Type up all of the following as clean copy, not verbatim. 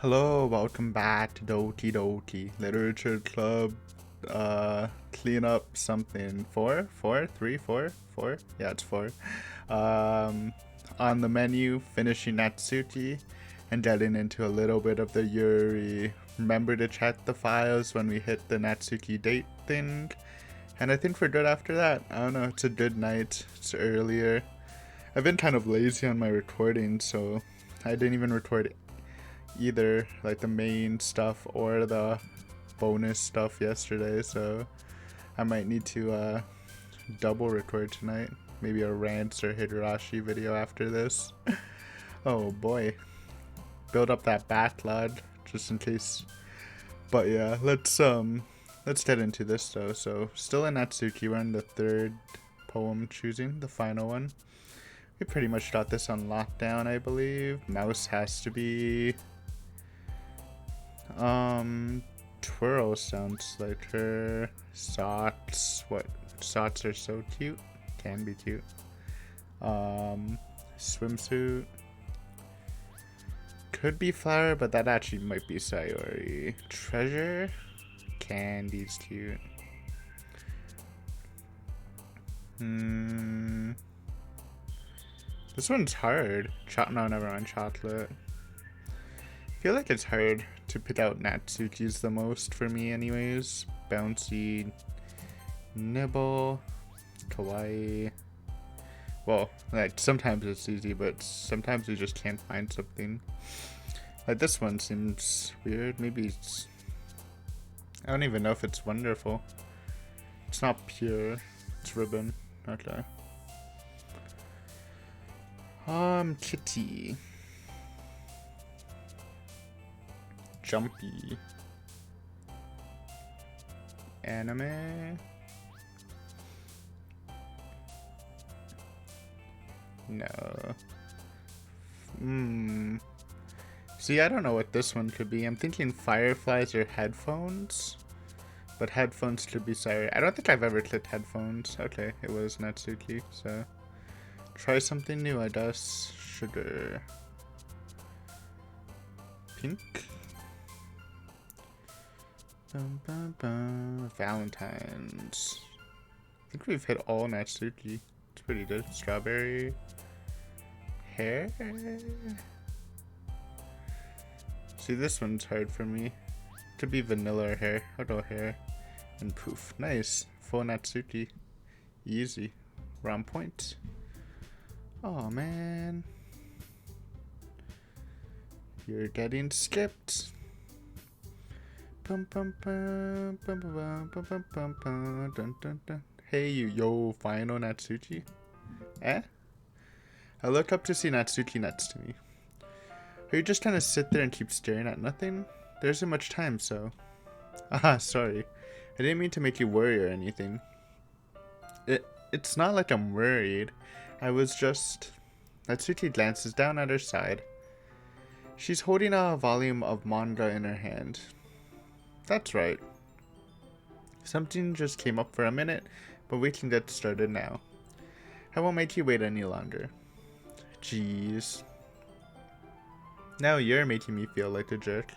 Hello, welcome back to Doki Doki Literature Club. Clean up something. Four? Yeah, it's four. Um, on the menu, finishing Natsuki and getting into a little bit of the Yuri. Remember to check the files when we hit the Natsuki date thing. And I think we're good after that. I don't know, it's a good night. It's earlier. I've been kind of lazy on my recording, so I didn't even record either like the main stuff or the bonus stuff yesterday, so I might need to double record tonight. Maybe a rants or Higurashi video after this. Oh boy. Build up that backlog just in case. But yeah, let's get into this though. So still in Natsuki, we're on the third poem choosing, the final one. We pretty much got this on lockdown, I believe. Mouse has to be Twirl sounds like her. Socks. What? Socks are so cute. Can be cute. Swimsuit. Could be flower, but that actually might be Sayori. Treasure. Candy's cute. This one's hard. No, never mind. Chocolate. I feel like it's hard to pick out Natsuki's the most for me anyways. Bouncy, Nibble, Kawaii. Well, like sometimes it's easy, but sometimes you just can't find something. Like this one seems weird. Maybe it's... I don't even know if it's wonderful. It's not pure. It's ribbon. Okay. Kitty. Jumpy. Anime. No. See, I don't know what this one could be. I'm thinking fireflies or headphones. But headphones could be sorry. I don't think I've ever clicked headphones. Okay, it was Natsuki, so try something new, I guess. Sugar. Pink. Valentine's. I think we've hit all Natsuki. It's pretty good. Strawberry. Hair. See, this one's hard for me. Could be vanilla or hair. I'll go hair. And poof. Nice. Full Natsuki. Easy. Round point. Oh man. You're getting skipped. Hey you, yo, final Natsuki? Eh? I look up to see Natsuki next to me. Are you just gonna sit there and keep staring at nothing? There isn't much time, so... sorry. I didn't mean to make you worry or anything. It's not like I'm worried. I was just... Natsuki glances down at her side. She's holding a volume of manga in her hand. That's right. Something just came up for a minute, but we can get started now. I won't make you wait any longer. Jeez. Now you're making me feel like a jerk.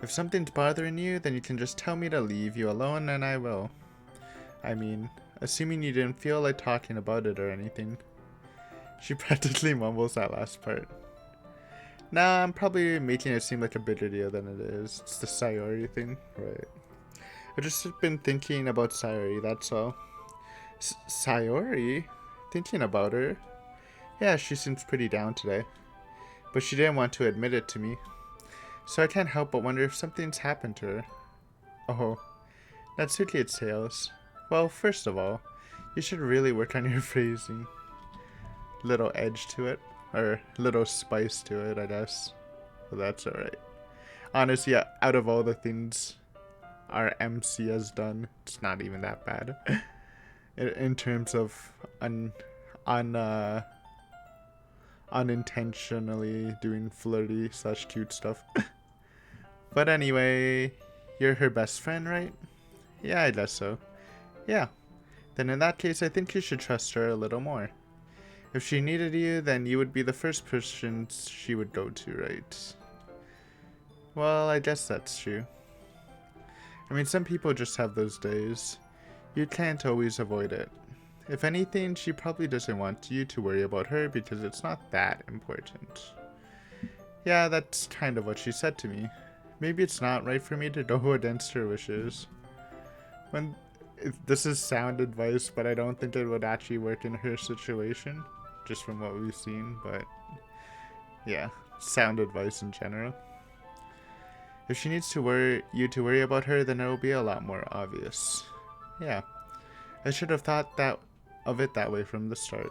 If something's bothering you, then you can just tell me to leave you alone and I will. I mean, assuming you didn't feel like talking about it or anything. She practically mumbles that last part. Nah, I'm probably making it seem like a bigger deal than it is. It's the Sayori thing, right? I've just been thinking about Sayori, that's all. Sayori? Thinking about her? Yeah, she seems pretty down today. But she didn't want to admit it to me. So I can't help but wonder if something's happened to her. Oh, Natsuki exhales. Well, first of all, you should really work on your phrasing. Little edge to it. Or little spice to it, I guess. But that's alright. Honestly, out of all the things our MC has done, it's not even that bad. In terms of unintentionally doing flirty / cute stuff. But anyway, you're her best friend, right? Yeah, I guess so. Yeah. Then in that case, I think you should trust her a little more. If she needed you, then you would be the first person she would go to, right? Well, I guess that's true. I mean, some people just have those days. You can't always avoid it. If anything, she probably doesn't want you to worry about her because it's not that important. Yeah, that's kind of what she said to me. Maybe it's not right for me to go against her wishes. This is sound advice, but I don't think it would actually work in her situation, just from what we've seen, but yeah, sound advice in general. If she needs you to worry about her, then it will be a lot more obvious. Yeah, I should have thought of it that way from the start.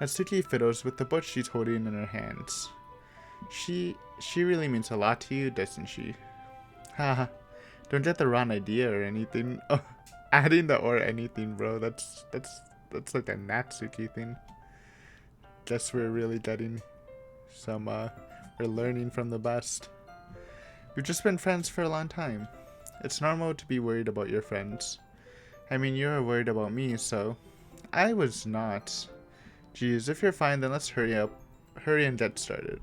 Natsuki fiddles with the book she's holding in her hands. She really means a lot to you, doesn't she? Haha, don't get the wrong idea or anything. Oh, adding the or anything, bro. That's like a Natsuki thing. Guess we're really getting some. We're learning from the best. We've just been friends for a long time. It's normal to be worried about your friends. I mean, you were worried about me, so I was not. Geez, if you're fine, then let's hurry and get started.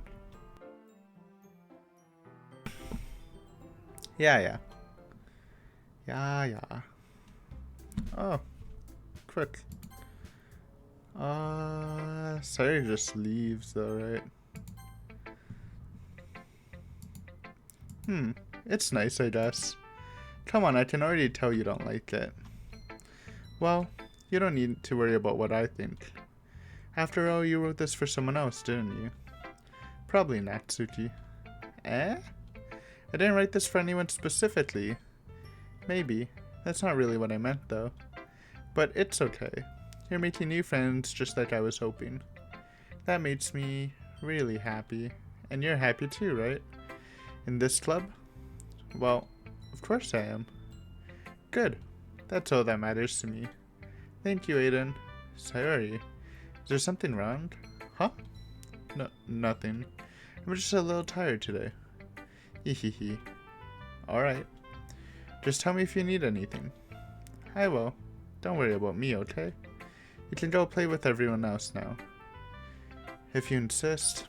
Yeah. Oh, quick. Sorry, just leaves though, right? It's nice, I guess. Come on, I can already tell you don't like it. Well, you don't need to worry about what I think. After all, you wrote this for someone else, didn't you? Probably Natsuki. Eh? I didn't write this for anyone specifically. Maybe. That's not really what I meant, though. But it's okay. You're making new friends just like I was hoping. That makes me really happy. And you're happy too, right? In this club? Well, of course I am. Good. That's all that matters to me. Thank you, Aiden. Sayori. Is there something wrong? Huh? No, nothing. I'm just a little tired today. Hehehe. Alright. Just tell me if you need anything. I will. Don't worry about me, okay? You can go play with everyone else now. If you insist.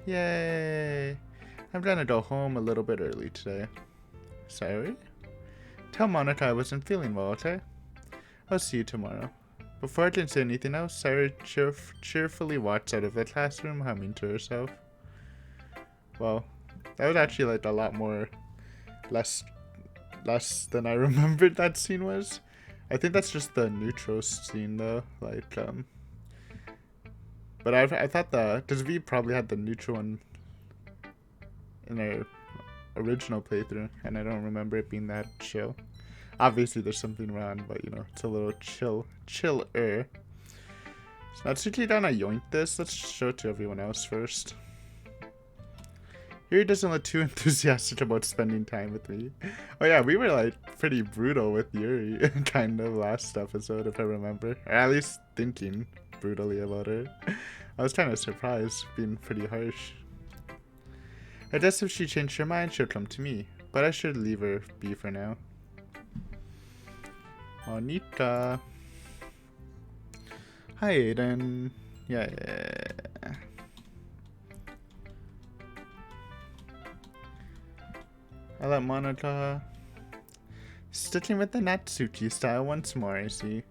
Yay! I'm gonna go home a little bit early today. Sorry? Tell Monica I wasn't feeling well, okay? I'll see you tomorrow. Before I can say anything else, Sarah cheerfully walks out of the classroom, humming to herself. Well, that was actually like a lot more less than I remembered that scene was. I think that's just the neutral scene though, like but I thought because we probably had the neutral one in our original playthrough, and I don't remember it being that chill. Obviously there's something wrong, but you know, it's a little chiller. So Natsuki gonna yoink this. Let's show it to everyone else first. Yuri doesn't look too enthusiastic about spending time with me. Oh yeah, we were like pretty brutal with Yuri kind of last episode, if I remember. Or at least thinking brutally about her. I was kind of surprised, being pretty harsh. I guess if she changed her mind, she'll come to me. But I should leave her be for now. Monica. Hi, Aiden. Yeah. I let Monica. Sticking with the Natsuki style once more, I see.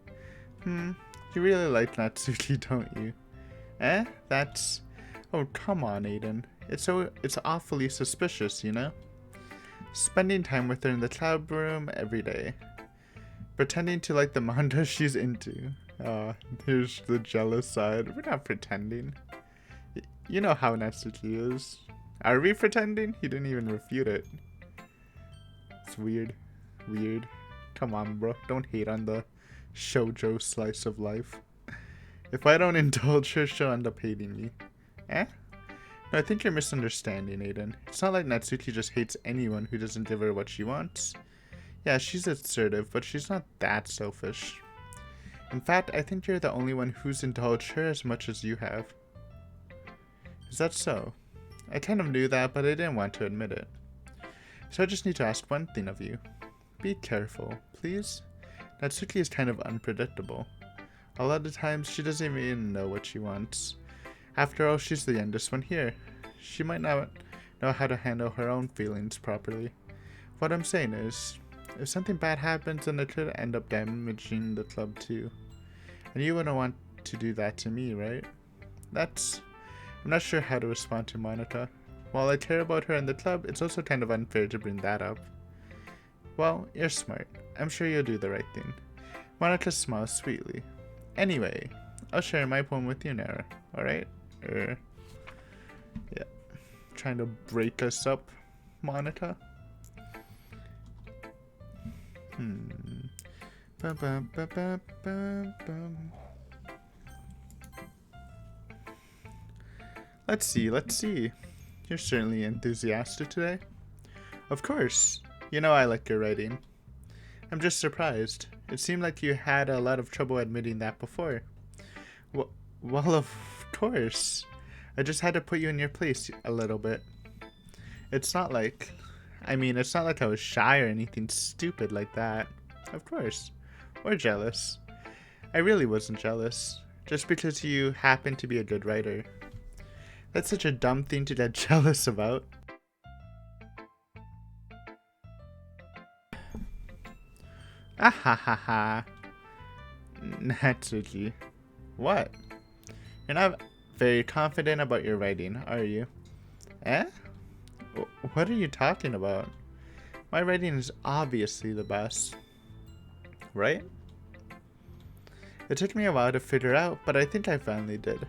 You really like Natsuki, don't you? Eh? That's... Oh, come on, Aiden. It's awfully suspicious, you know? Spending time with her in the cloud room every day. Pretending to like the manga she's into. Here's the jealous side. We're not pretending. You know how Natsuki is. Are we pretending? He didn't even refute it. It's weird. Come on, bro. Don't hate on the shoujo slice of life. If I don't indulge her, she'll end up hating me. Eh? No, I think you're misunderstanding, Aiden. It's not like Natsuki just hates anyone who doesn't give her what she wants. Yeah, she's assertive, but she's not that selfish. In fact, I think you're the only one who's indulged her as much as you have. Is that so? I kind of knew that, but I didn't want to admit it. So I just need to ask one thing of you. Be careful, please. Natsuki is kind of unpredictable. A lot of times, she doesn't even know what she wants. After all, she's the youngest one here. She might not know how to handle her own feelings properly. What I'm saying is, if something bad happens, then it could end up damaging the club too. And you wouldn't want to do that to me, right? I'm not sure how to respond to Monica. While I care about her and the club, it's also kind of unfair to bring that up. Well, you're smart. I'm sure you'll do the right thing. Monica smiles sweetly. Anyway, I'll share my poem with you now, alright? Yeah. Trying to break us up, Monica? Bum, bum, bum, bum, bum, bum. Let's see. You're certainly enthusiastic today. Of course. You know I like your writing. I'm just surprised. It seemed like you had a lot of trouble admitting that before. Well, of course. I just had to put you in your place a little bit. It's not like I was shy or anything stupid like that. Of course. Or jealous. I really wasn't jealous. Just because you happen to be a good writer. That's such a dumb thing to get jealous about. Ah ha ha ha. Natsuki. What? You're not very confident about your writing, are you? Eh? What are you talking about? My writing is obviously the best. Right? It took me a while to figure out, but I think I finally did.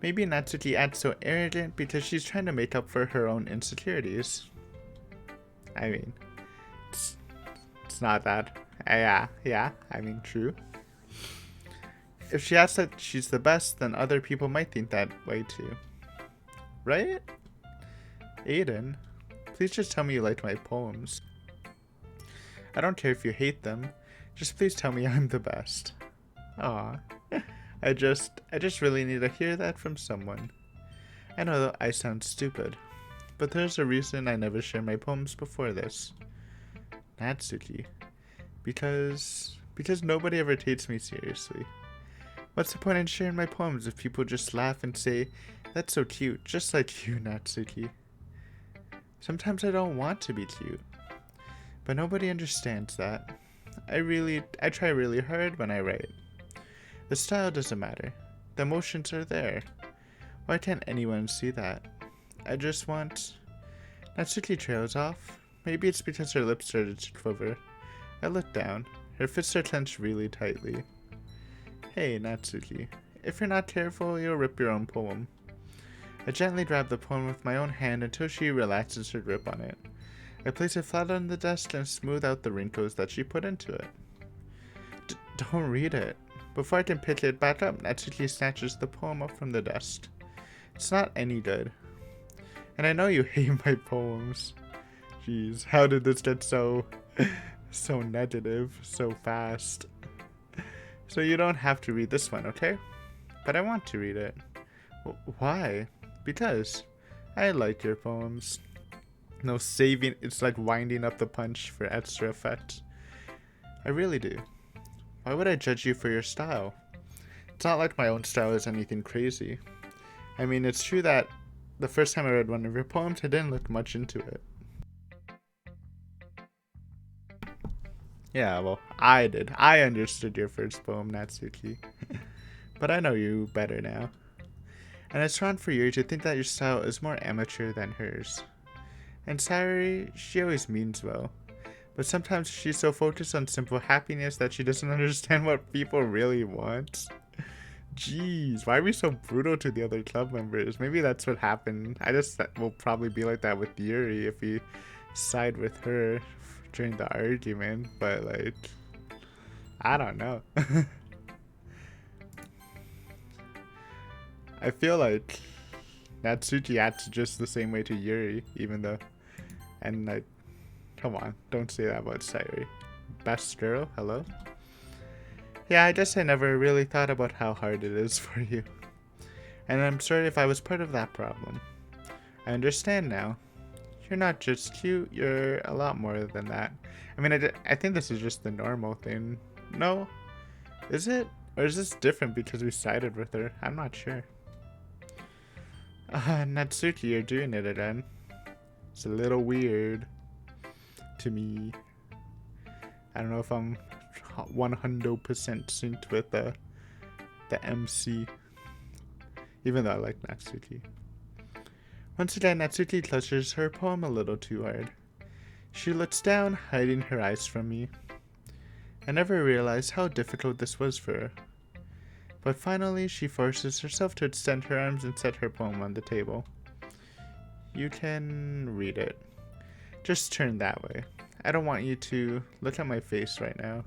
Maybe Natsuki acts so arrogant because she's trying to make up for her own insecurities. I mean, it's not that. Yeah, true. If she acts like she's the best, then other people might think that way too. Right? Aiden, please just tell me you liked my poems. I don't care if you hate them. Just please tell me I'm the best. Aw. I just really need to hear that from someone. I know that I sound stupid, but there's a reason I never shared my poems before this. Natsuki. Because nobody ever takes me seriously. What's the point in sharing my poems if people just laugh and say, "That's so cute, just like you, Natsuki"? Sometimes I don't want to be cute, but nobody understands that. I try really hard when I write. The style doesn't matter. The emotions are there. Why can't anyone see that? I just want... Natsuki trails off. Maybe it's because her lips started to quiver. I look down. Her fists are clenched really tightly. Hey, Natsuki. If you're not careful, you'll rip your own poem. I gently grab the poem with my own hand until she relaxes her grip on it. I place it flat on the desk and smooth out the wrinkles that she put into it. Don't read it. Before I can pick it back up, Natsuki snatches the poem up from the desk. It's not any good. And I know you hate my poems. Jeez, how did this get so negative so fast? So you don't have to read this one, okay? But I want to read it. Why? Because I like your poems. No saving, it's like winding up the punch for extra effect. I really do. Why would I judge you for your style? It's not like my own style is anything crazy. I mean, it's true that the first time I read one of your poems, I didn't look much into it. Yeah, well, I did. I understood your first poem, Natsuki. But I know you better now. And it's wrong for you to think that your style is more amateur than hers. And Sayuri, she always means well. But sometimes she's so focused on simple happiness that she doesn't understand what people really want. Jeez, why are we so brutal to the other club members? Maybe that's what happened. I just will probably be like that with Yuri if we side with her during the argument. But like, I don't know. I feel like Natsuki acts just the same way to Yuri, even though, and like, come on, don't say that about Sayuri. Best girl, hello? Yeah, I guess I never really thought about how hard it is for you. And I'm sorry if I was part of that problem. I understand now. You're not just cute, you're a lot more than that. I mean, I think this is just the normal thing. No? Is it? Or is this different because we sided with her? I'm not sure. Natsuki, you're doing it again. It's a little weird to me. I don't know if I'm 100% synced with the MC, even though I like Natsuki. Once again, Natsuki clutches her poem a little too hard. She looks down, hiding her eyes from me. I never realized how difficult this was for her. But finally, she forces herself to extend her arms and set her poem on the table. You can read it. Just turn that way. I don't want you to look at my face right now.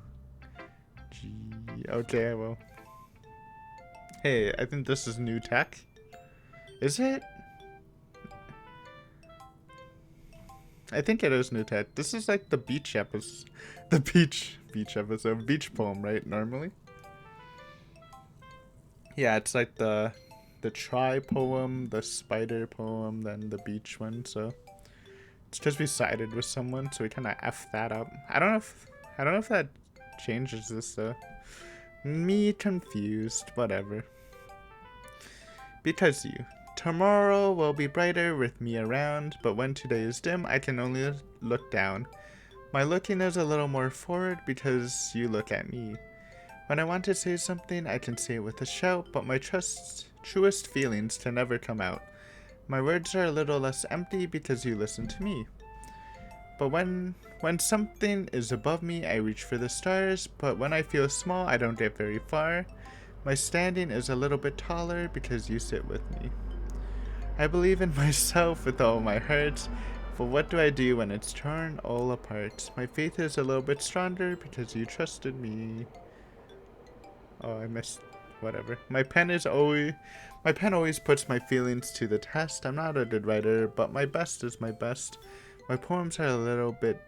Okay, I will. Hey, I think this is new tech. Is it? I think it is new tech. This is like the beach episode. The beach episode. Beach poem, right? Normally? Yeah, it's like the try poem, the spider poem, then the beach one, so it's because we sided with someone, so we kinda F that up. I don't know if that changes this though. Me confused, whatever. Because you. Tomorrow will be brighter with me around, but when today is dim, I can only look down. My looking is a little more forward because you look at me. When I want to say something, I can say it with a shout, but my truest feelings can never come out. My words are a little less empty because you listen to me. But when something is above me, I reach for the stars, but when I feel small, I don't get very far. My standing is a little bit taller because you sit with me. I believe in myself with all my heart, but what do I do when it's torn all apart? My faith is a little bit stronger because you trusted me. Oh, I missed whatever. My pen always puts my feelings to the test. I'm not a good writer, but my best is my best. My poems are a little bit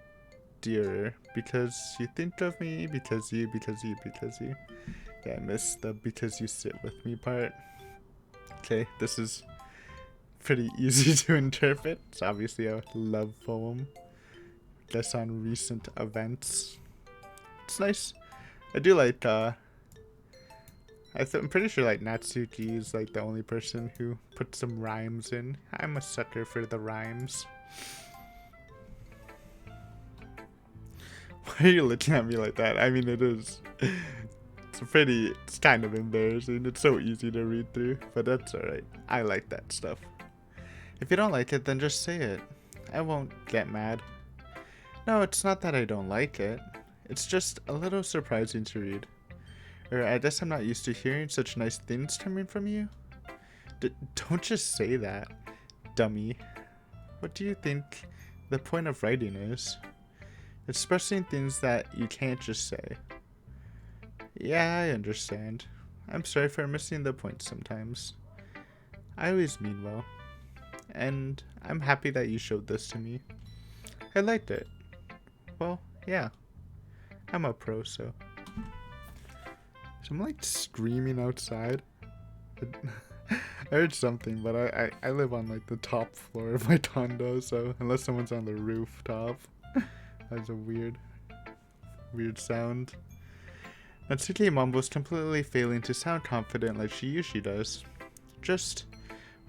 dearer because you think of me, because you. Yeah, I missed the because you sit with me part. Okay, this is pretty easy to interpret. It's obviously a love poem. Guess on recent events. It's nice. I do like, I'm pretty sure like Natsuki is like the only person who put some rhymes in. I'm a sucker for the rhymes. Why are you looking at me like that? I mean, it is. It's kind of embarrassing. It's so easy to read through, but that's alright. I like that stuff. If you don't like it, then just say it. I won't get mad. No, it's not that I don't like it. It's just a little surprising to read. Or I guess I'm not used to hearing such nice things coming from you. Don't just say that, dummy. What do you think the point of writing is? Expressing things that you can't just say. Yeah, I understand. I'm sorry for missing the point sometimes. I always mean well. And I'm happy that you showed this to me. I liked it. Well, yeah. I'm a pro, so. So I'm like screaming outside. I heard something, but I live on like the top floor of my condo, so unless someone's on the rooftop. That's a weird sound. Natsuki mumbles, completely failing to sound confident like she usually does. Just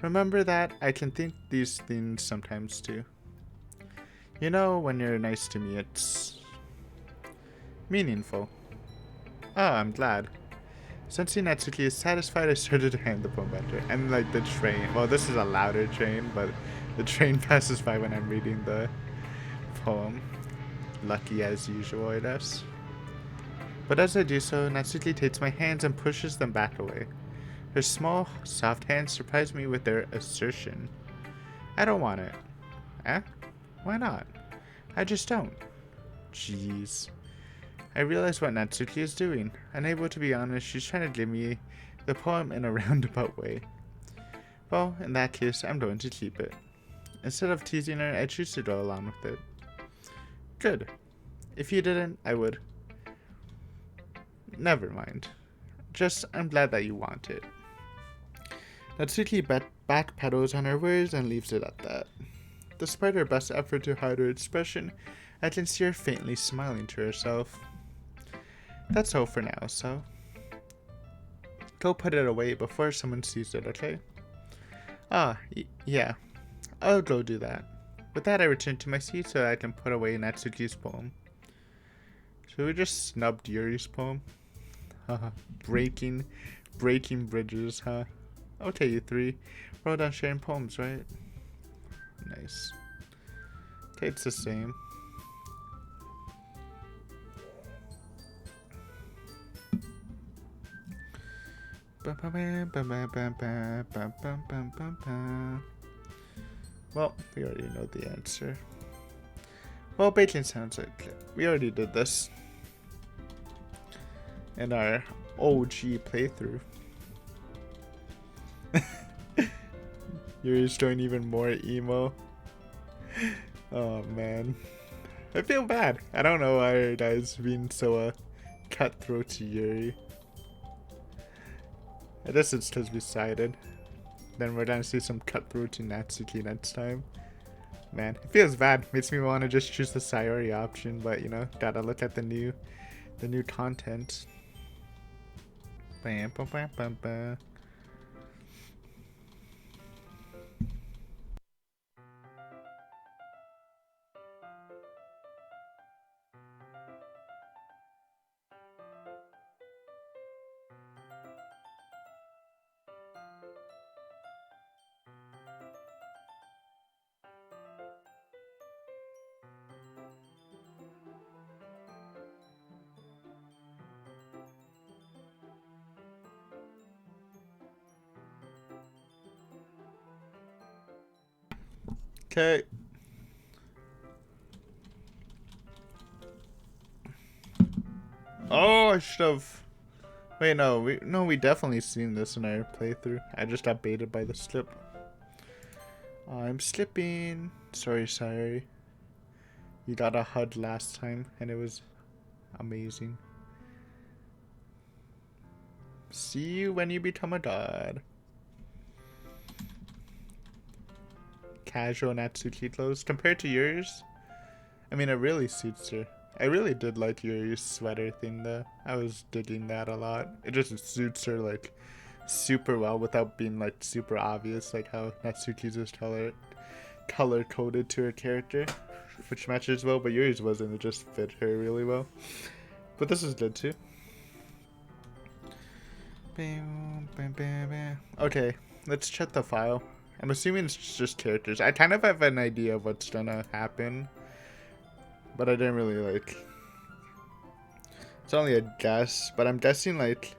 remember that I can think these things sometimes too. You know, when you're nice to me, it's meaningful. Oh, I'm glad. Sensing Natsuki is satisfied, I started to hand the poem back to her. And like the train, well, this is a louder train, but the train passes by when I'm reading the poem. Lucky as usual, I guess. But as I do so, Natsuki takes my hands and pushes them back away. Her small, soft hands surprise me with their assertion. I don't want it. Eh? Why not? I just don't. Jeez. I realize what Natsuki is doing. Unable to be honest, she's trying to give me the poem in a roundabout way. Well, in that case, I'm going to keep it. Instead of teasing her, I choose to go along with it. Good. If you didn't, I would. Never mind. Just, I'm glad that you want it. Natsuki backpedals on her words and leaves it at that. Despite her best effort to hide her expression, I can see her faintly smiling to herself. That's all for now, so go put it away before someone sees it, okay? Ah, yeah. I'll go do that. With that, I return to my seat so I can put away Natsuki's poem. So we just snubbed Yuri's poem. Haha. breaking bridges, huh? Okay, you three. We're all done sharing poems, right? Nice. Okay, it's the same. Well, we already know the answer. Well, bacon sounds like we already did this in our OG playthrough. Yuri's doing even more emo. Oh man, I feel bad. I don't know why our guys being so cutthroat to Yuri. I guess it's because we sided. Then we're gonna see some cutthroat to Natsuki next time. Man, it feels bad. Makes me want to just choose the Sayori option, but you know, gotta look at the new content. Bam, bam, bam, bam, bam. Okay. Oh, I should have. Wait, no, we definitely seen this in our playthrough. I just got baited by the slip. I'm slipping. Sorry. You got a HUD last time, and it was amazing. See you when you become a god. Casual Natsuki clothes compared to yours. I mean, it really suits her. I really did like Yuri's sweater thing though. I was digging that a lot. It just suits her like super well without being like super obvious, like how Natsuki's is color coded to her character, which matches well, but Yuri's wasn't. It just fit her really well. But this is good too. Okay, let's check the file. I'm assuming it's just characters. I kind of have an idea of what's gonna happen, but I didn't really like. It's only a guess, but I'm guessing like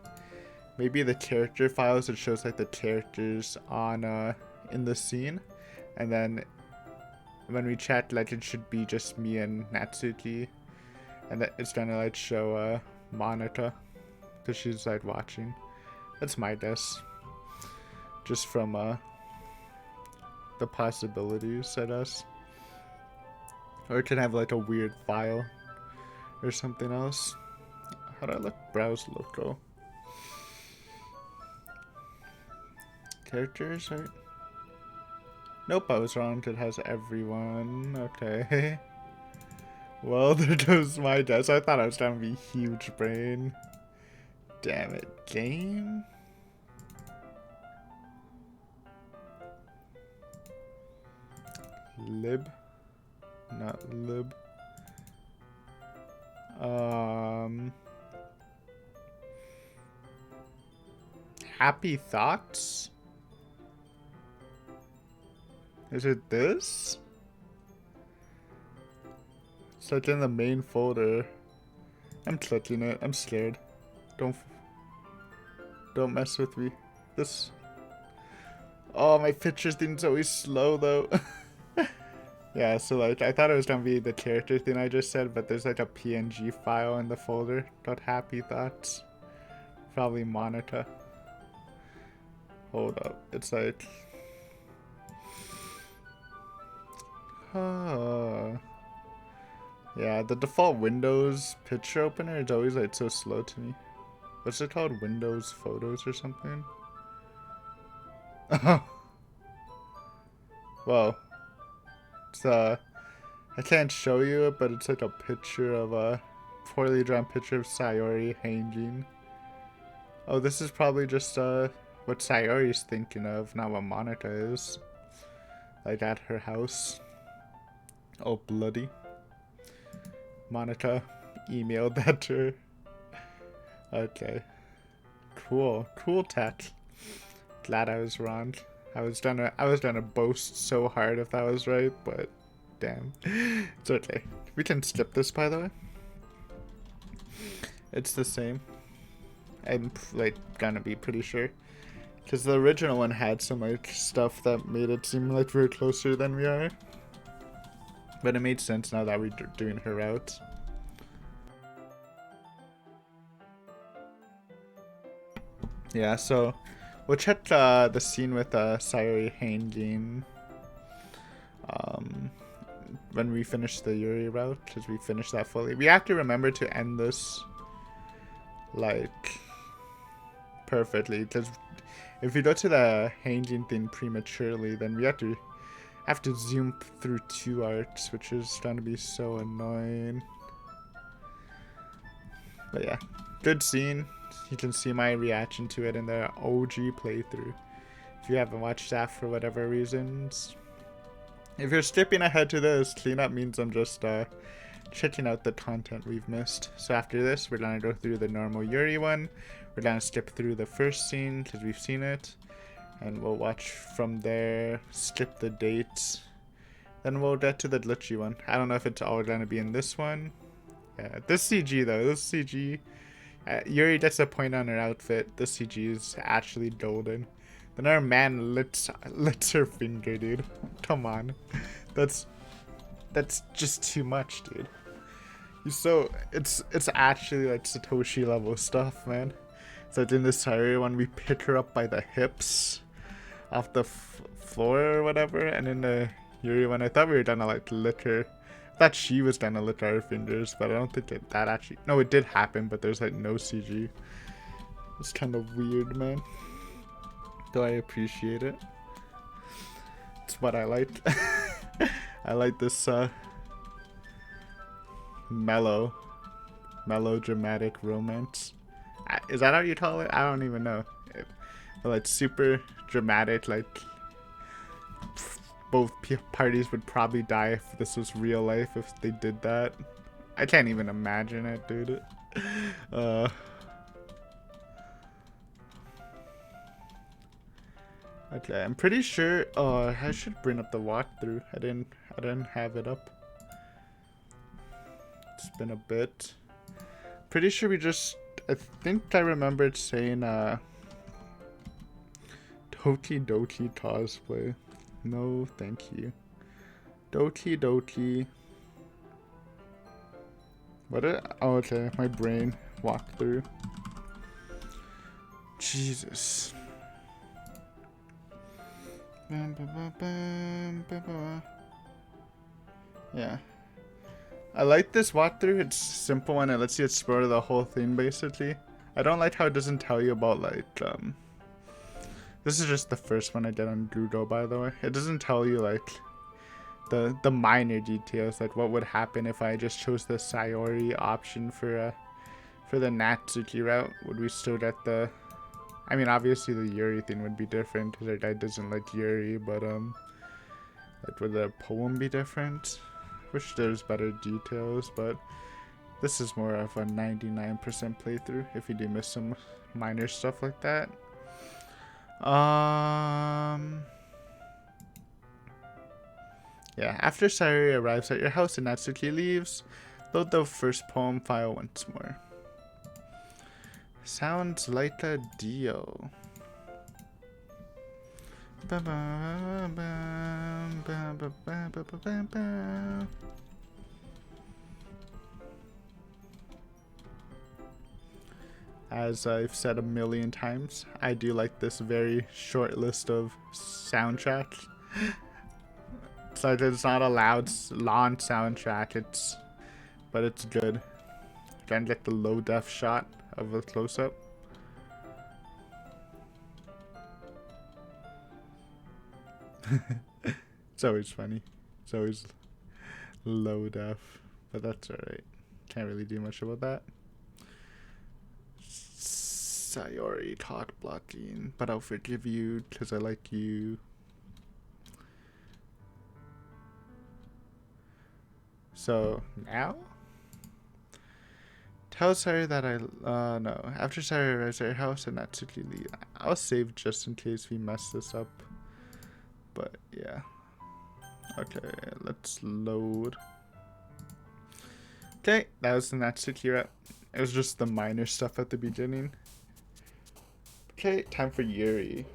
maybe the character files, it shows like the characters on in the scene, and then when we chat, like it should be just me and Natsuki, and that it's gonna like show Monica because she's like watching. That's my guess, just from the possibilities at us. Or it can have like a weird file or something else. How do I look? Browse local. Characters, right? Nope, I was wrong. It has everyone. Okay. Well, there goes my guess. I thought I was gonna be huge brain. Damn it. Game? Lib? Not lib. Happy thoughts? Is it this? It's like in the main folder. I'm clicking it. I'm scared. Don't mess with me. This. Oh, my pictures thing's always slow though. Yeah, so like I thought it was gonna be the character thing I just said, but there's like a PNG file in the folder called Happy Thoughts. Probably Monica. Hold up, it's like. Yeah, the default Windows picture opener is always like so slow to me. What's it called? Windows Photos or something? Oh. Well, it's I can't show you it, but it's like a picture of a poorly drawn picture of Sayori hanging. Oh, this is probably just what Sayori's thinking of, not what Monica is. Like at her house. Oh, bloody. Monica emailed that to her. Okay. Cool. Cool tech. Glad I was wrong. I was gonna boast so hard if that was right, but damn. It's okay. We can skip this, by the way. It's the same. I'm like gonna be pretty sure. Because the original one had some like stuff that made it seem like we were closer than we are. But it made sense now that we're doing her route. Yeah, so we'll check the scene with Sayori hanging when we finish the Yuri route, because we finished that fully. We have to remember to end this like perfectly, because if we go to the hanging thing prematurely, then we have to zoom through 2 arcs, which is going to be so annoying. But yeah, good scene. You can see my reaction to it in the OG playthrough if you haven't watched that for whatever reasons. If you're skipping ahead to this, cleanup means I'm just checking out the content we've missed. So after this, we're gonna go through the normal Yuri one. We're gonna skip through the first scene because we've seen it, and we'll watch from there, skip the dates, then we'll get to the glitchy one. I don't know if it's all gonna be in this one. Yeah, this CG though, this CG. Yuri gets a point on her outfit. This CG is actually golden. Then our man lits her finger, dude. Come on, that's just too much, dude. It's actually like Satoshi level stuff, man. So in this Sayori one, we pick her up by the hips off the floor or whatever, and in the Yuri one, I thought we were gonna like lick her. I thought she was gonna lick our fingers, but I don't think that actually. No, it did happen, but there's like no CG. It's kind of weird, man. Though I appreciate it. It's what I like. I like this melodramatic romance. Is that how you call it? I don't even know. But like super dramatic, like both parties would probably die if this was real life if they did that. I can't even imagine it, dude. Okay, I'm pretty sure. I should bring up the walkthrough. I didn't have it up. It's been a bit. Pretty sure we just. I think I remembered saying Doki Doki cosplay. No, thank you. Doki Doki. What? Oh, okay. My brain walked through. Jesus. Yeah. I like this walkthrough. It's simple and it lets you explore the whole thing basically. I don't like how it doesn't tell you about like this is just the first one I did on Google, by the way. It doesn't tell you like the minor details, like what would happen if I just chose the Sayori option for the Natsuki route. Would we still get the? I mean, obviously the Yuri thing would be different because our guy doesn't like Yuri, but like would the poem be different? Wish there's better details, but this is more of a 99% playthrough if you do miss some minor stuff like that. Yeah, after Sayori arrives at your house and Natsuki leaves, load the first poem file once more. Sounds like a deal. As I've said a million times, I do like this very short list of soundtracks. It's like it's not a long soundtrack, but it's good. Trying to get the low def shot of a close up. It's always funny. It's always low def, but that's alright. Can't really do much about that. Sayori cock blocking, but I'll forgive you because I like you. So now? Tell Sari that no. After Sari arrives at her house and Natsuki leaves. I'll save just in case we mess this up. But yeah. Okay, let's load. Okay, that was the Natsuki route. It was just the minor stuff at the beginning. Okay, time for Yuri.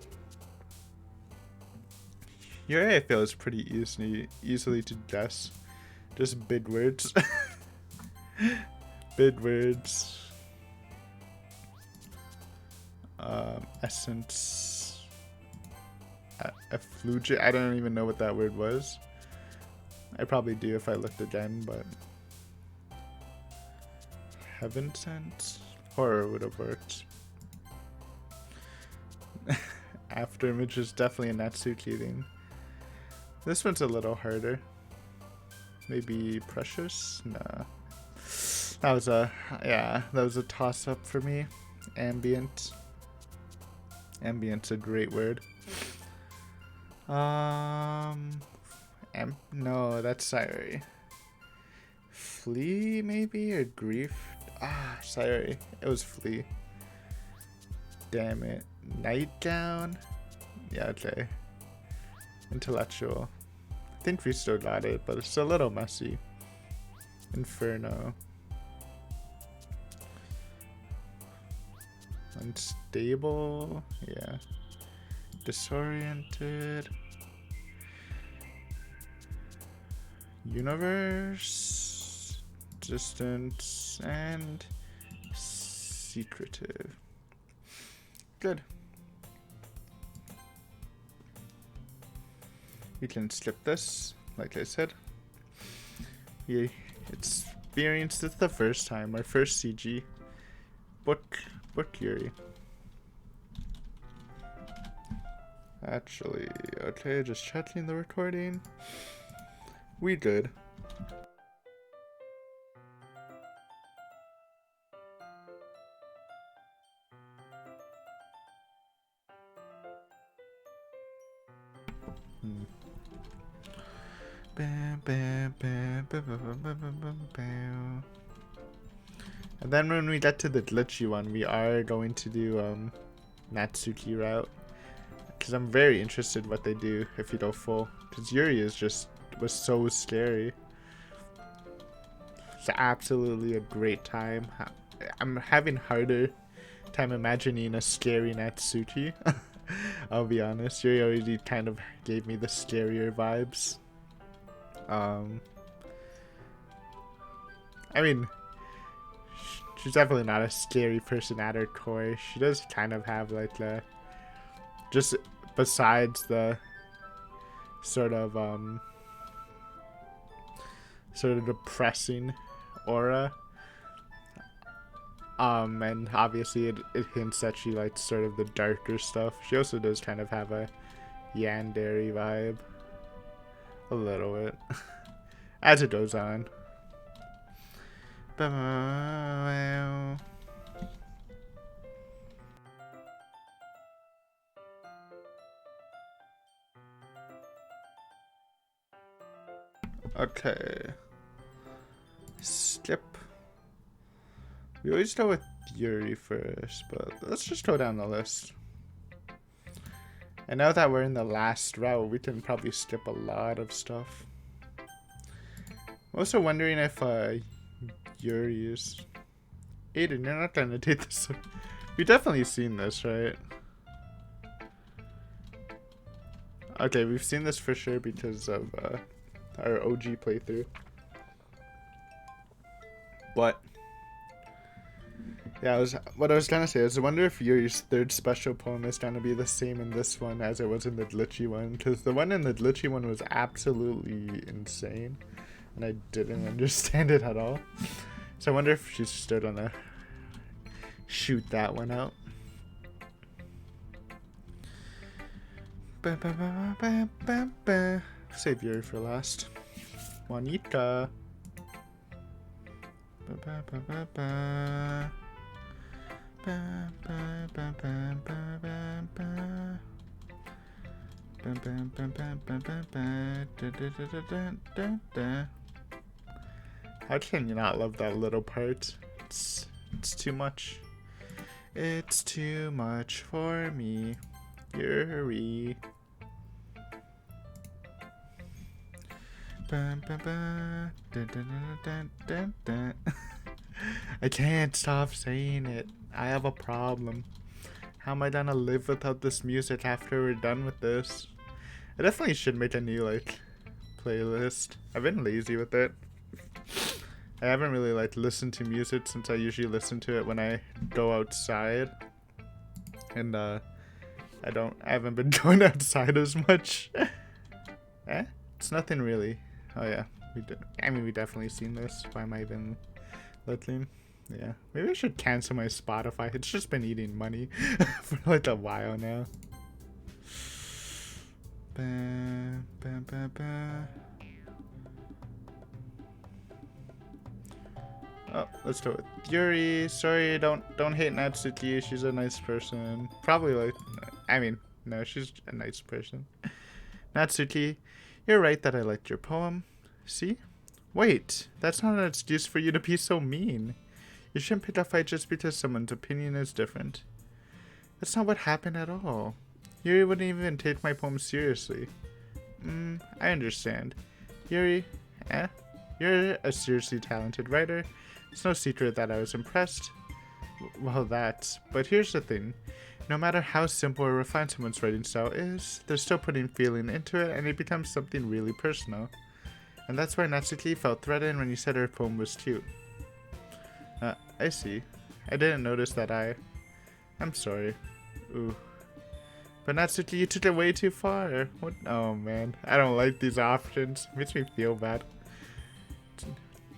Yuri, I feel, is pretty easily to guess. Just big words. Big words. Essence. Effulgent. I don't even know what that word was. I probably do if I looked again, but heaven sent? Horror would have worked. After image is definitely a Natsuki thing. This one's a little harder. Maybe precious? Nah. That was a toss up for me. Ambient. Ambient's a great word. No, that's Siri. Flee maybe, or grief? Ah, Siri. It was flee. Damn it. Nightgown? Yeah, okay. Intellectual. I think we still got it, but it's a little messy. Inferno. Unstable. Yeah. Disoriented. Universe. Distance. And secretive. Good. We can skip this, like I said. We experienced it the first time, our first CG. Book Yuri. Actually, okay, just checking the recording. We good. And then when we get to the glitchy one, we are going to do Natsuki route, because I'm very interested what they do if you go full. Because Yuri was so scary. It's absolutely a great time. I'm having harder time imagining a scary Natsuki. I'll be honest. Yuri already kind of gave me the scarier vibes. I mean, she's definitely not a scary person at her core. She does kind of have like just besides the sort of depressing aura. And obviously it hints that she likes sort of the darker stuff. She also does kind of have a yandere vibe. A little bit. As it goes on. Okay. Skip. We always go with Yuri first, but let's just go down the list. And now that we're in the last route, we can probably skip a lot of stuff. I'm also wondering if Yuri is... Aiden, you're not gonna date this. You've definitely seen this, right? Okay, we've seen this for sure because of our OG playthrough. But yeah, what I was gonna say is I wonder if Yuri's third special poem is gonna be the same in this one as it was in the glitchy one, because the one in the glitchy one was absolutely insane, and I didn't understand it at all. So I wonder if she's still gonna shoot that one out. Save Yuri for last. Juanita. How can you not love that little part? It's too much. It's too much for me, Yuri. Bum, bum, bum. Dun, dun, dun, dun, dun, dun. I can't stop saying it. I have a problem. How am I gonna live without this music after we're done with this? I definitely should make a new, like, playlist. I've been lazy with it. I haven't really, like, listened to music since I usually listen to it when I go outside. And, I haven't been going outside as much. It's nothing really. Oh, yeah. We definitely seen this. Why am I even listening? Yeah. Maybe I should cancel my Spotify. It's just been eating money for, like, a while now. Ba, ba, ba, ba. Oh, let's go with Yuri. Sorry, don't hate Natsuki. She's a nice person. Probably like, I mean, no, she's a nice person. Natsuki, you're right that I liked your poem. See? Wait, that's not an excuse for you to be so mean. You shouldn't pick a fight just because someone's opinion is different. That's not what happened at all. Yuri wouldn't even take my poem seriously. I understand. Yuri, you're a seriously talented writer. It's no secret that I was impressed. Well, but here's the thing. No matter how simple or refined someone's writing style is, they're still putting feeling into it and it becomes something really personal. And that's why Natsuki felt threatened when you said her poem was cute. I see. I didn't notice that I'm sorry. Ooh. But Natsuki, you took it way too far. What? Oh man, I don't like these options. It makes me feel bad.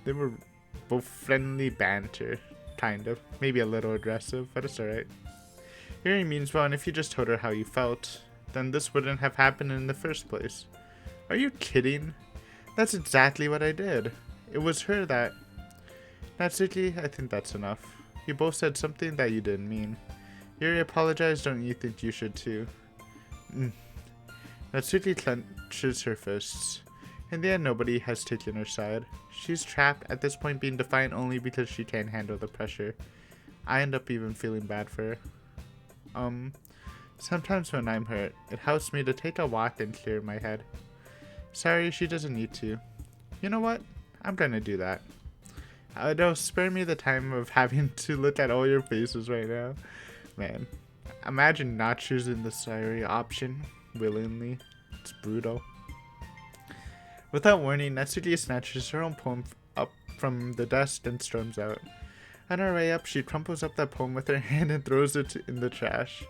They were both friendly banter, kind of. Maybe a little aggressive, but it's alright. Yuri means well, and if you just told her how you felt, then this wouldn't have happened in the first place. Are you kidding? That's exactly what I did. It was her that... Natsuki, I think that's enough. You both said something that you didn't mean. Yuri apologized, don't you think you should too? Natsuki clenches her fists. In the end, nobody has taken her side. She's trapped, at this point being defiant only because she can't handle the pressure. I end up even feeling bad for her. Sometimes when I'm hurt, it helps me to take a walk and clear my head. Sorry, she doesn't need to. You know what? I'm gonna do that. Don't spare me the time of having to look at all your faces right now. Man, imagine not choosing the sorry option willingly. It's brutal. Without warning, Natsuki snatches her own poem up from the desk and storms out. On her way up, she crumples up that poem with her hand and throws it in the trash.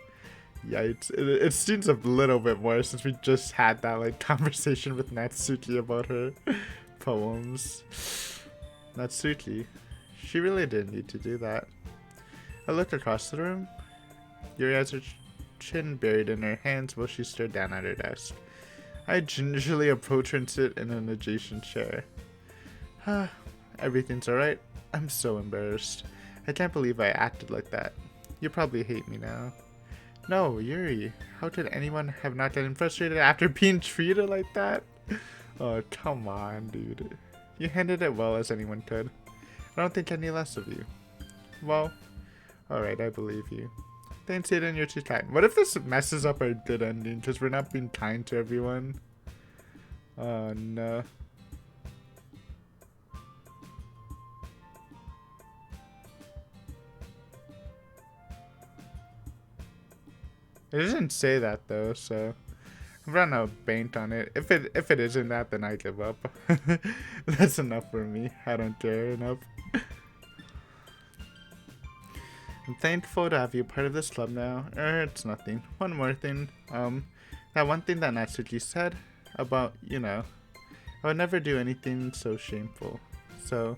Yikes. It seems a little bit more since we just had that like conversation with Natsuki about her poems. Natsuki, she really didn't need to do that. I looked across the room. Yuri has her chin buried in her hands while she stared down at her desk. I gingerly approach her and sit in an adjacent chair. Everything's alright. I'm so embarrassed. I can't believe I acted like that. You probably hate me now. No, Yuri. How could anyone have not gotten frustrated after being treated like that? Oh, come on, dude. You handled it well as anyone could. I don't think any less of you. Well, alright, I believe you. Thanks, Aiden, you're too kind. What if this messes up our good ending because we're not being kind to everyone? Oh, no. It doesn't say that, though, so... I'm gonna bank on it. If it isn't that, then I give up. That's enough for me. I don't care enough. I'm thankful to have you part of this club now. It's nothing. One more thing. That one thing that Natsuki said about, you know, I would never do anything so shameful. So,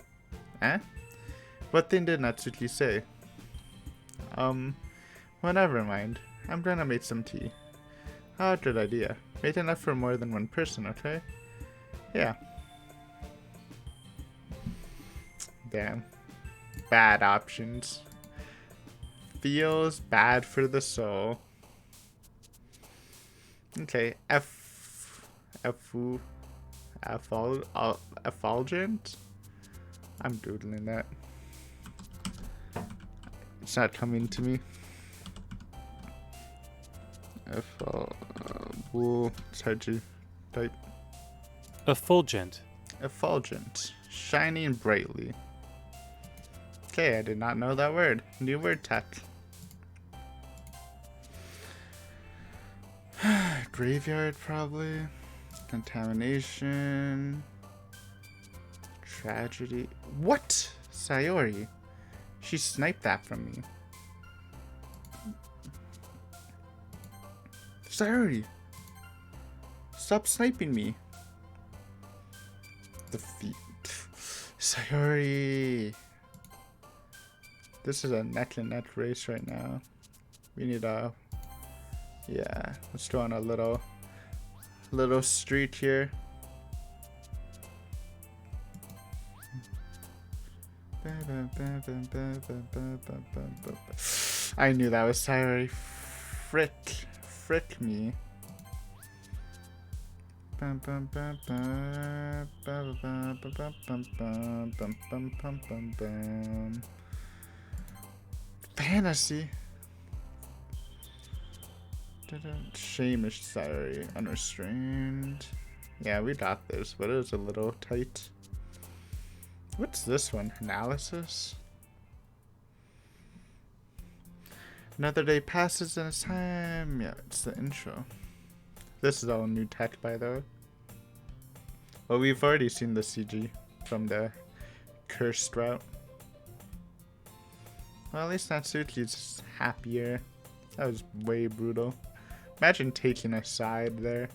What thing did Natsuki say? Well, never mind. I'm gonna make some tea. Oh, good idea. Make enough for more than one person, okay? Yeah. Damn. Bad options. Feels bad for the soul. Okay, effulgent? I'm doodling that. It's not coming to me. It's hard to type. Effulgent. Effulgent. Shining brightly. Okay, I did not know that word. New word tech. Graveyard, probably. Contamination. Tragedy. What? Sayori. She sniped that from me. Sayori. Stop sniping me. Defeat. Sayori. This is a neck and neck race right now. We need a... Yeah, let's go on a little streak here. I knew that was Sayori. Frick me. Fantasy. Shamish Sayori. Unrestrained. Yeah, we got this, but it was a little tight. What's this one? Analysis? Another day passes and it's time. Yeah, it's the intro. This is all new tech, by the way. Well, we've already seen the CG from the cursed route. Well, at least Natsuki's happier. That was way brutal. Imagine taking a side there.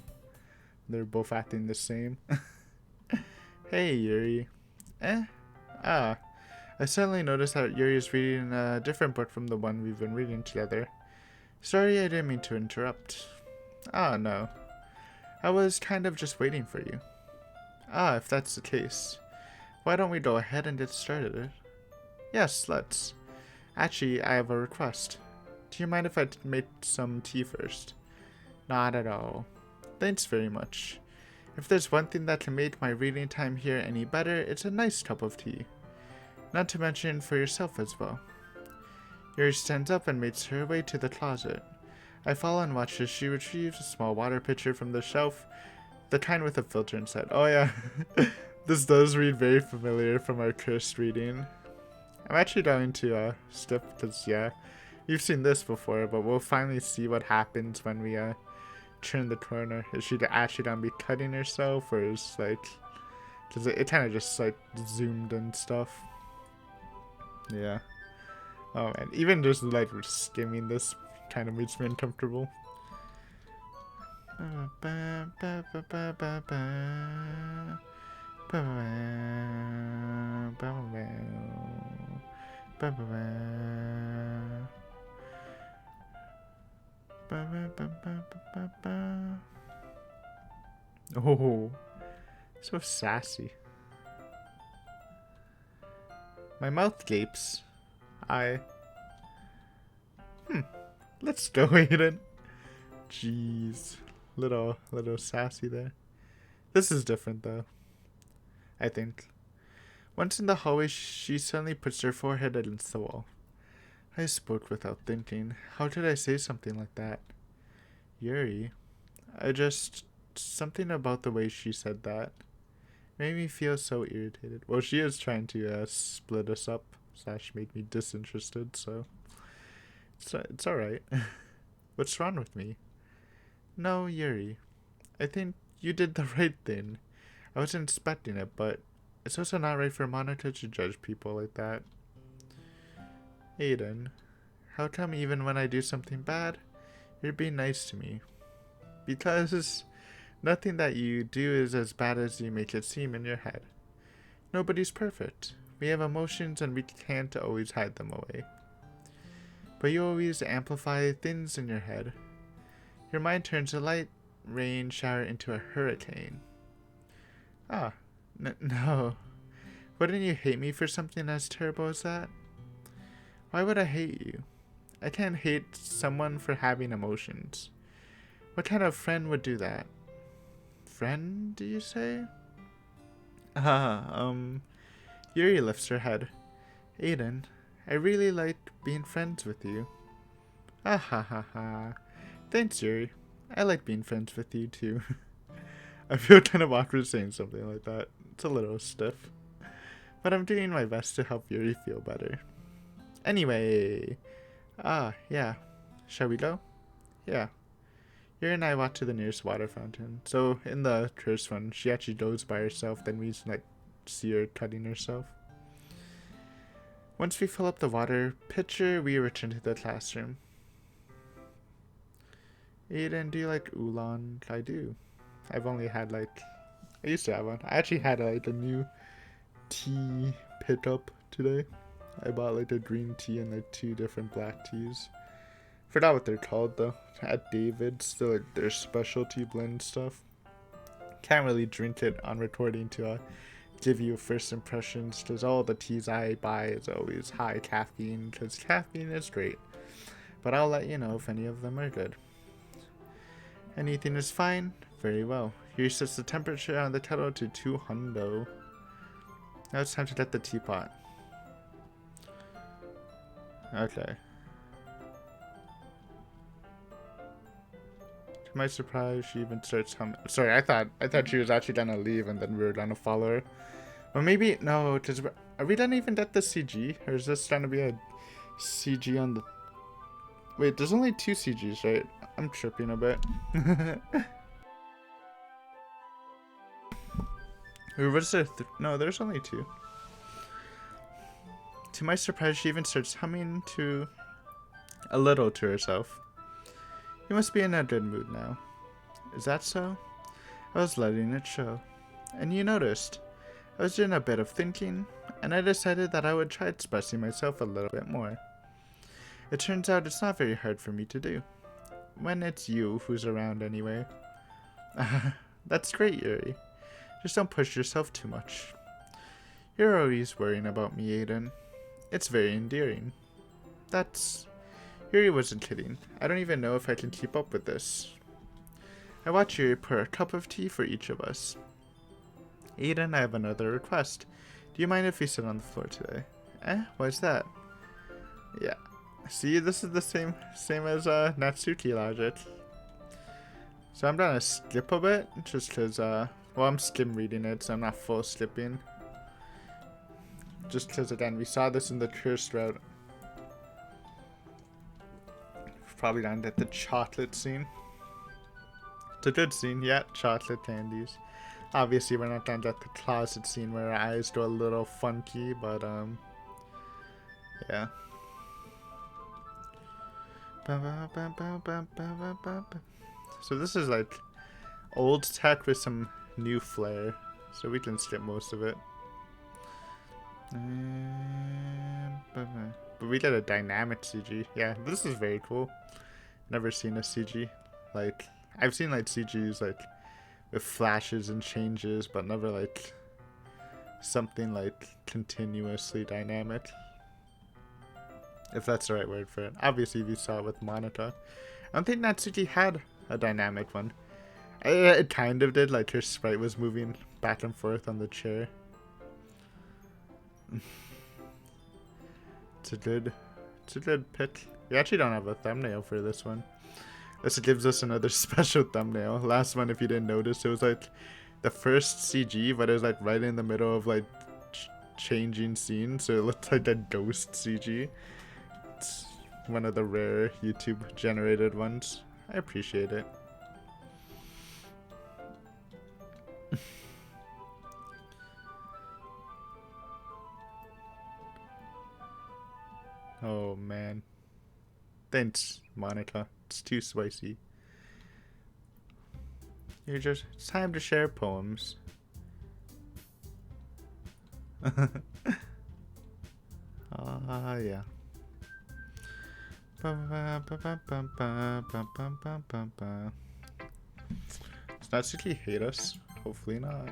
They're both acting the same. Hey, Yuri. I suddenly noticed that Yuri is reading a different book from the one we've been reading together. Sorry, I didn't mean to interrupt. No. I was kind of just waiting for you. If that's the case, why don't we go ahead and get started? Yes, let's. Actually, I have a request. Do you mind if I make some tea first? Not at all. Thanks very much. If there's one thing that can make my reading time here any better, it's a nice cup of tea. Not to mention for yourself as well. Yuri stands up and makes her way to the closet. I follow and watch as she retrieves a small water pitcher from the shelf, the kind with a filter inside. Oh yeah, this does read very familiar from our cursed reading. I'm actually going to skip because yeah, we've seen this before, but we'll finally see what happens when we turn the corner. Is she actually gonna be cutting herself, or is like, because it kind of just like zoomed and stuff. Yeah. Oh man, even just like skimming this kind of makes me uncomfortable. Oh, so sassy. My mouth gapes. Let's go, Aiden. Jeez. Little sassy there. This is different though, I think. Once in the hallway, she suddenly puts her forehead against the wall. I spoke without thinking. How did I say something like that? Yuri. Something about the way she said that made me feel so irritated. Well, she is trying to split us up / make me disinterested, so it's alright. What's wrong with me? No, Yuri. I think you did the right thing. I wasn't expecting it, but it's also not right for Monica to judge people like that. Aiden, how come even when I do something bad, you're being nice to me? Because nothing that you do is as bad as you make it seem in your head. Nobody's perfect. We have emotions and we can't always hide them away. But you always amplify things in your head. Your mind turns a light rain shower into a hurricane. No. Wouldn't you hate me for something as terrible as that? Why would I hate you? I can't hate someone for having emotions. What kind of friend would do that? Friend, do you say? Yuri lifts her head. Aiden, I really like being friends with you. Ah ha ha ha. Thanks, Yuri. I like being friends with you too. I feel kind of awkward saying something like that. It's a little stiff. But I'm doing my best to help Yuri feel better. Anyway. Yeah. Shall we go? Yeah. Yuri and I walk to the nearest water fountain. So in the first one, she actually goes by herself, then we see her cutting herself. Once we fill up the water pitcher, we return to the classroom. Aiden, do you like oolong? I do. I've only had I used to have one. I actually had a new tea pickup today. I bought a green tea and 2 different black teas. Forgot what they're called though. At David's, their specialty blend stuff. Can't really drink it on recording to give you first impressions, because all the teas I buy is always high caffeine, because caffeine is great. But I'll let you know if any of them are good. Anything is fine? Very well. Here sets the temperature on the kettle to 200. Now it's time to get the teapot. Okay. To my surprise, she even starts humming. Sorry, I thought she was actually gonna leave and then we were gonna follow her. Or maybe, no, because are we gonna even get the CG? Or is this gonna be a CG on the... Wait, there's only 2 CGs, right? I'm tripping a bit. Or was there... No, there's only 2. To my surprise, she even starts humming a little to herself. You must be in a good mood now. Is that so? I was letting it show. And you noticed. I was doing a bit of thinking, and I decided that I would try expressing myself a little bit more. It turns out it's not very hard for me to do. When it's you who's around anyway. That's great, Yuri. Just don't push yourself too much. You're always worrying about me, Aiden. It's very endearing. Yuri wasn't kidding. I don't even know if I can keep up with this. I watch Yuri pour a cup of tea for each of us. Aiden, I have another request. Do you mind if we sit on the floor today? Why's that? Yeah. See, this is the same as Natsuki logic. So I'm gonna skip a bit, just because, well, I'm skim reading it, so I'm not full skipping. Just because, again, we saw this in the first route. Probably gonna get the chocolate scene. It's a good scene, yeah, chocolate candies. Obviously, we're not gonna get the closet scene where our eyes go a little funky, but, yeah. So this is old tech with some new flair, so we can skip most of it. But we get a dynamic CG. Yeah, this is very cool. Never seen a CG. I've seen CGs with flashes and changes, but never something continuously dynamic. If that's the right word for it. Obviously, we saw it with Monica. I don't think Natsuki had a dynamic one. It kind of did, her sprite was moving back and forth on the chair. It's a good pick. We actually don't have a thumbnail for this one. This gives us another special thumbnail. Last one, if you didn't notice, it was the first CG, but it was right in the middle of changing scenes, so it looked like a ghost CG. It's one of the rare YouTube generated ones. I appreciate it. Oh man. Thanks, Monica. It's too spicy. It's time to share poems. Yeah. Does Natsuki hate us? Hopefully not.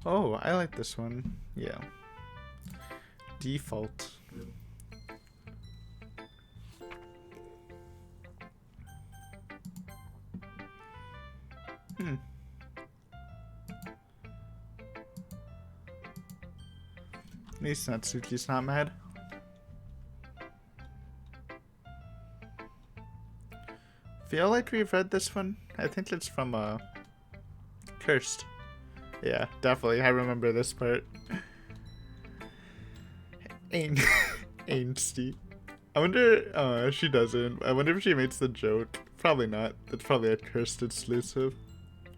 Oh, I like this one. Yeah. Default. At least Natsuki's not mad. Feel like we've read this one. I think it's from Cursed. Yeah, definitely. I remember this part. Angsty. I wonder. She doesn't. I wonder if she makes the joke. Probably not. That's probably a Cursed exclusive.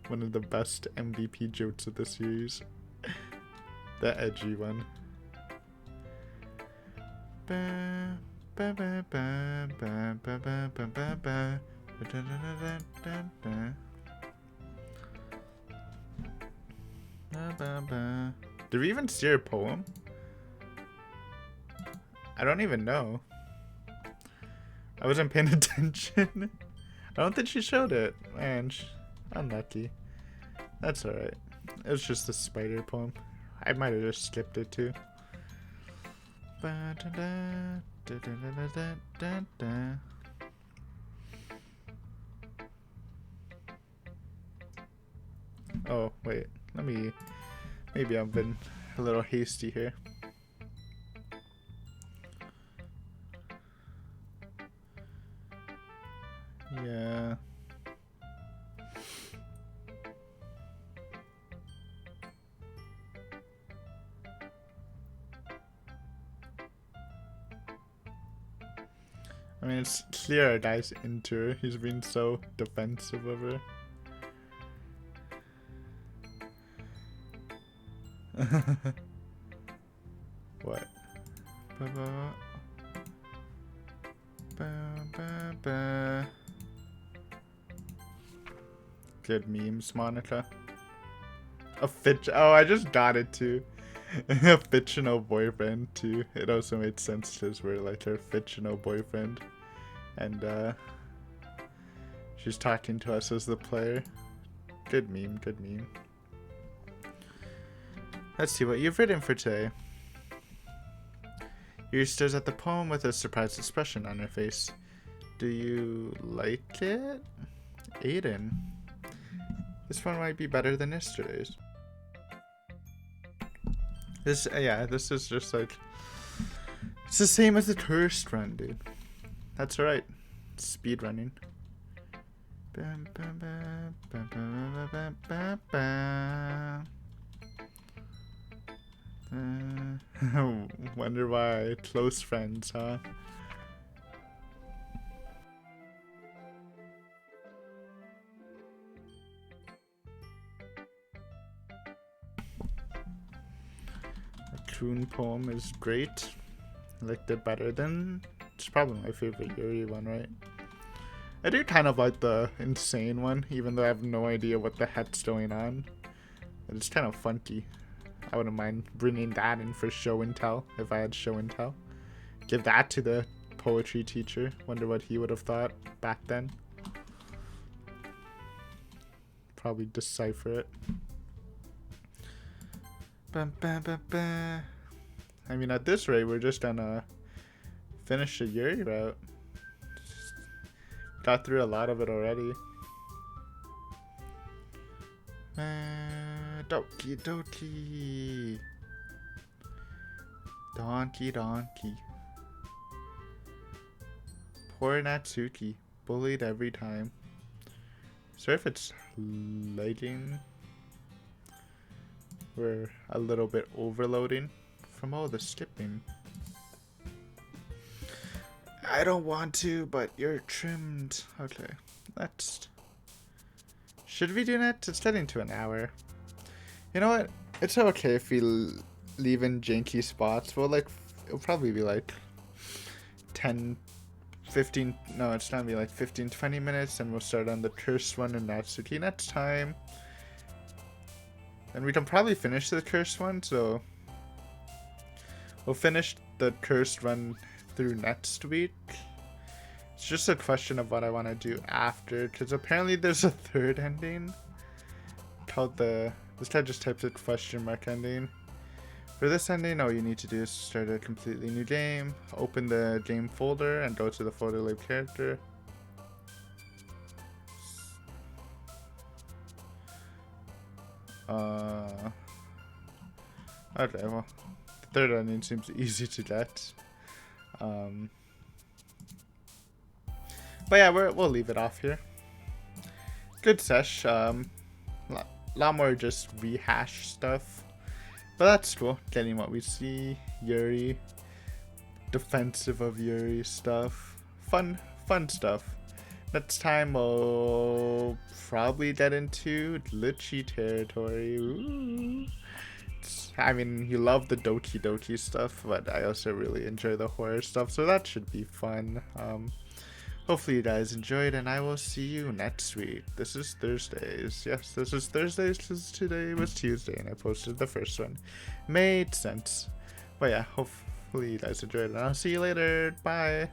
One of the best MVP jokes of the series. The edgy one. Ba, ba, ba, ba, ba, ba, ba, ba, ba, ba. Da, da, da, da, da, ba, ba, ba. Did we even see her poem? I don't even know. I wasn't paying attention. I don't think she showed it. Man, unlucky. That's alright. It was just the spider poem. I might have just skipped it too. Ba, da, da, da, da, da, da, da. Oh, wait. Maybe I've been a little hasty here. Yeah. I mean, it's clear our guy's into her. He's been so defensive of her. What? Ba, ba, ba, ba, ba. Good memes, Monica. Oh, I just got it too. A fictional boyfriend too. It also made sense because we're like her fictional boyfriend. And she's talking to us as the player. Good meme, good meme. Let's see what you've written for today. Yuri stares at the poem with a surprised expression on her face. Do you like it? Aiden. This one might be better than yesterday's. This is just like... It's the same as the Cursed run, dude. That's alright. Speed running. Wonder why. Close friends, huh? A Troon poem is great. I liked it better than... It's probably my favorite Yuri one, right? I do kind of like the insane one, even though I have no idea what the heck's going on. It's kind of funky. I wouldn't mind bringing that in for show and tell, if I had show and tell. Give that to the poetry teacher. Wonder what he would have thought back then. Probably decipher it. Ba, ba, ba, ba. I mean, at this rate, we're just gonna finish the Yuri route. Got through a lot of it already. Doki Doki. Donkey. Poor Natsuki. Bullied every time. Sorry if it's lagging. We're a little bit overloading from all the skipping. I don't want to, but you're trimmed. Okay, next. Should we do that? It's getting to an hour. You know what? It's okay if we leave in janky spots. Well, like, it'll probably be like 10, 15, no, it's gonna be like 15, 20 minutes, and we'll start on the Cursed one and Natsuki next time. And we can probably finish the Cursed one, so we'll finish the Cursed run through next week. It's just a question of what I want to do after, because apparently there's a third ending called this guy just types it question mark ending. For this ending, all you need to do is start a completely new game, open the game folder, and go to the folder labeled character. Okay, well, third ending seems easy to get. But yeah, we'll leave it off here. Good sesh. Lot more just rehash stuff, but that's cool. Getting what we see. Yuri, defensive of Yuri stuff. Fun stuff. Next time we'll probably get into Litchi territory. Ooh. I mean, you love the Doki Doki stuff, but I also really enjoy the horror stuff, so that should be fun. Hopefully you guys enjoyed, and I will see you next week. This is Thursdays. Yes, this is Thursdays because today was Tuesday, and I posted the first one. Made sense. But yeah, hopefully you guys enjoyed, and I'll see you later. Bye.